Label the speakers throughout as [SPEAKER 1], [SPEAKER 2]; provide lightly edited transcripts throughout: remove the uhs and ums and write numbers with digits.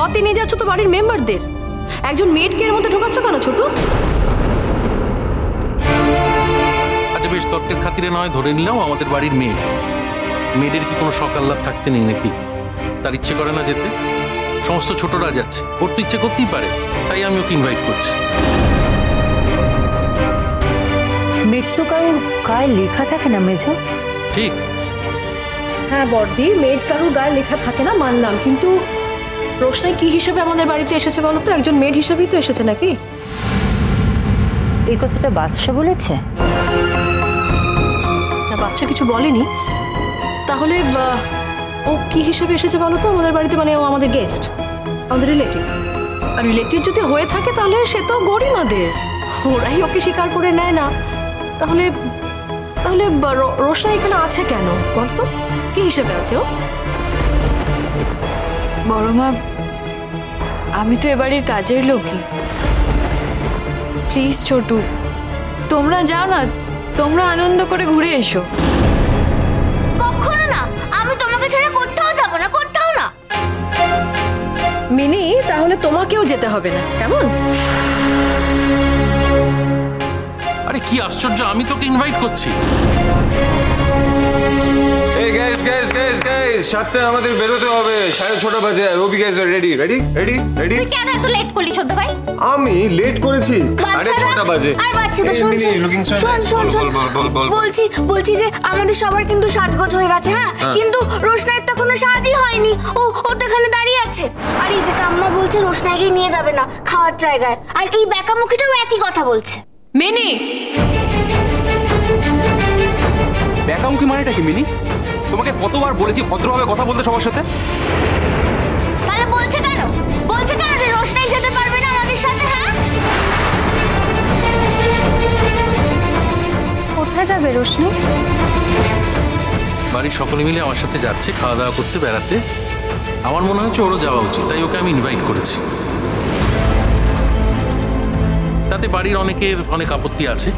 [SPEAKER 1] খাওয়াতে নিয়ে যাচ্ছ তো বাড়ির মেম্বারদের, একজন মেয়েটকে এর মধ্যে ঢোকাচ্ছ কেন ছোট?
[SPEAKER 2] আচ্ছা বেশ, তর্কের খাতিরে নয় ধরে নিলাম আমাদের বাড়ির মেয়ে। মেয়েদের কি কোনো শখ আহ্লাদ থাকতে নেই নাকি? তার ইচ্ছে করে না যেতে? সমস্ত ছোটরা যাচ্ছে, ওর তো ইচ্ছে করতেই পারে, তাই আমি ওকে ইনভাইট করছি।
[SPEAKER 3] মেয়ের তো কারোর গায়ে লেখা থাকে না মেজো।
[SPEAKER 2] ঠিক।
[SPEAKER 1] হ্যাঁ বড়দি, মেয়ের কারোর গায়ে লেখা থাকে না মানলাম, কিন্তু রোশনাই কি হিসেবে আমাদের বাড়িতে এসেছে বলো তো? একজন মেয়ের হিসেবেই তো এসেছে নাকি?
[SPEAKER 3] এই কথাটা বাদশা বলেছে?
[SPEAKER 1] না, বাচ্চা কিছু বলেনি। তাহলে ও কি হিসেবে এসেছে বলো তো আমাদের বাড়িতে? মানে ও আমাদের গেস্ট, আমাদের রিলেটিভ। আর রিলেটিভ যদি হয়ে থাকে তাহলে সে তো গরিমাদের, ওরাই ওকে স্বীকার করে নেয় না। তাহলে তাহলে রোশনা এখানে আছে কেন বলতো? কি হিসেবে আছে ও?
[SPEAKER 4] বড় মা, আমি তো এবাড়ির কাজের লোকই। প্লিজ ছোটু, তোমরা যাও না, তোমরা আনন্দ করে ঘুরে এসো।
[SPEAKER 5] কখনো না, আমি তোমাকে ছেড়ে কোথাও যাব না, কোথাও না।
[SPEAKER 1] মিনি, তাহলে তোমাকেও যেতে হবে না, কেমন?
[SPEAKER 2] আরে কি আশ্চর্য, আমি তোকে ইনভাইট করছি।
[SPEAKER 6] Hey guys, সাতটায় আমাদের বেরোতে হবে, 6:30 বাজে। রবি গাইজ রেডি?
[SPEAKER 5] তুই কেন এত লেট করলি ছোট ভাই?
[SPEAKER 6] আমি লেট করেছি, 6:30 বাজে।
[SPEAKER 5] আরে বাচ্চাটা শোন, বলছি যে আমাদের সবার কিন্তু সাজগোজ হয়ে গেছে, হ্যাঁ? কিন্তু রোশনাইয়ের তো কোনো সাজই হয়নি, ও তো এখানে দাঁড়িয়ে আছে। আর এই যে কাম্মা বলছে রোশনাইকে নিয়ে যাবে না খাওয়ার জায়গায়, আর এই বেকামুখীটাও একই কথা বলছে।
[SPEAKER 4] মিনি,
[SPEAKER 7] বেকামুখী মানেটা কি মিনি? তোমাকে কতবার বলেছি ভদ্রভাবে কথা বলতে সবার সাথে।
[SPEAKER 5] তাহলে বলছে কেন যে রোশনাই যেতে পারবে না আমাদের সাথে? হ্যাঁ, কোথায় যাবে রোশনাই?
[SPEAKER 2] বাড়ির সকলে মিলে আমার সাথে যাচ্ছে খাওয়া দাওয়া করতে, বেড়াতে। আমার মনে হচ্ছে ওরও যাওয়া উচিত, তাই ওকে আমি ইনভাইট করেছি। তাতে বাড়ির অনেকের অনেক আপত্তি আছে।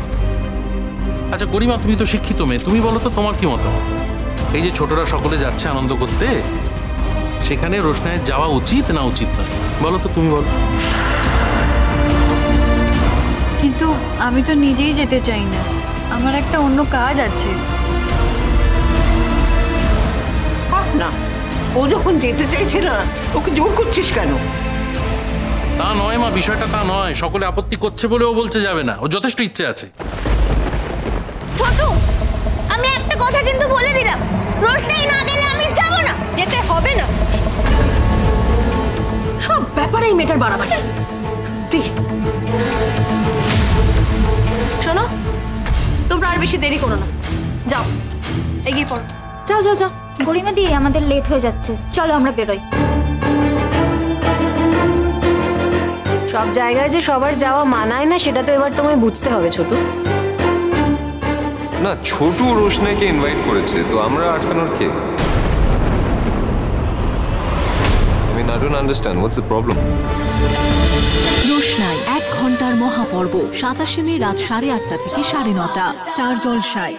[SPEAKER 2] আচ্ছা গরিমা, তুমি তো শিক্ষিত মেয়ে, তুমি বলো তো তোমার কি মতামত? এই যে ছোটরা সকলে যাচ্ছে আনন্দ করতে, সেখানে রোশনাইয়ের যাওয়া উচিত না উচিত না, বলো তো, তুমি বলো।
[SPEAKER 4] কিন্তু আমি তো নিজেই যেতে চাই না, আমার একটা অন্য কাজ আছে।
[SPEAKER 8] না, ও যখন যেতে চাইছে না, ওকে জোর করছিস কেন?
[SPEAKER 2] তা নয় মা, বিষয়টা তা নয়। সকলে আপত্তি করছে বলে ও বলছে যাবে না, ও যথেষ্ট ইচ্ছে আছে।
[SPEAKER 5] ছোট, আমি একটা কথা কিন্তু বলে দিলাম, রোশনাই না গেলে আমি যাব না, যেতে হবে না।
[SPEAKER 1] সব ব্যাপারে এই মেয়েটার বাড়াবাড়ি। সত্যি। শোনো, তোমরা আর বেশি দেরি করো না, যাও এগিয়ে পড়ো, যাও।
[SPEAKER 5] গরিমা দি, আমাদের লেট হয়ে যাচ্ছে, চলো আমরা বেরোই।
[SPEAKER 1] সব জায়গায় যে সবার যাওয়া মানায় না সেটা তো এবার তোমায় বুঝতে হবে ছোট।
[SPEAKER 6] না, ছোটু রোশনাইকে ইনভাইট করেছে, তো আমরা আটকানোর কে? I mean, I don't understand. What's the problem?
[SPEAKER 9] রোশনাই 1 ঘন্টার মহাপর্ব 27 মে রাত 8:30 থেকে 9:30 স্টার জলসায়।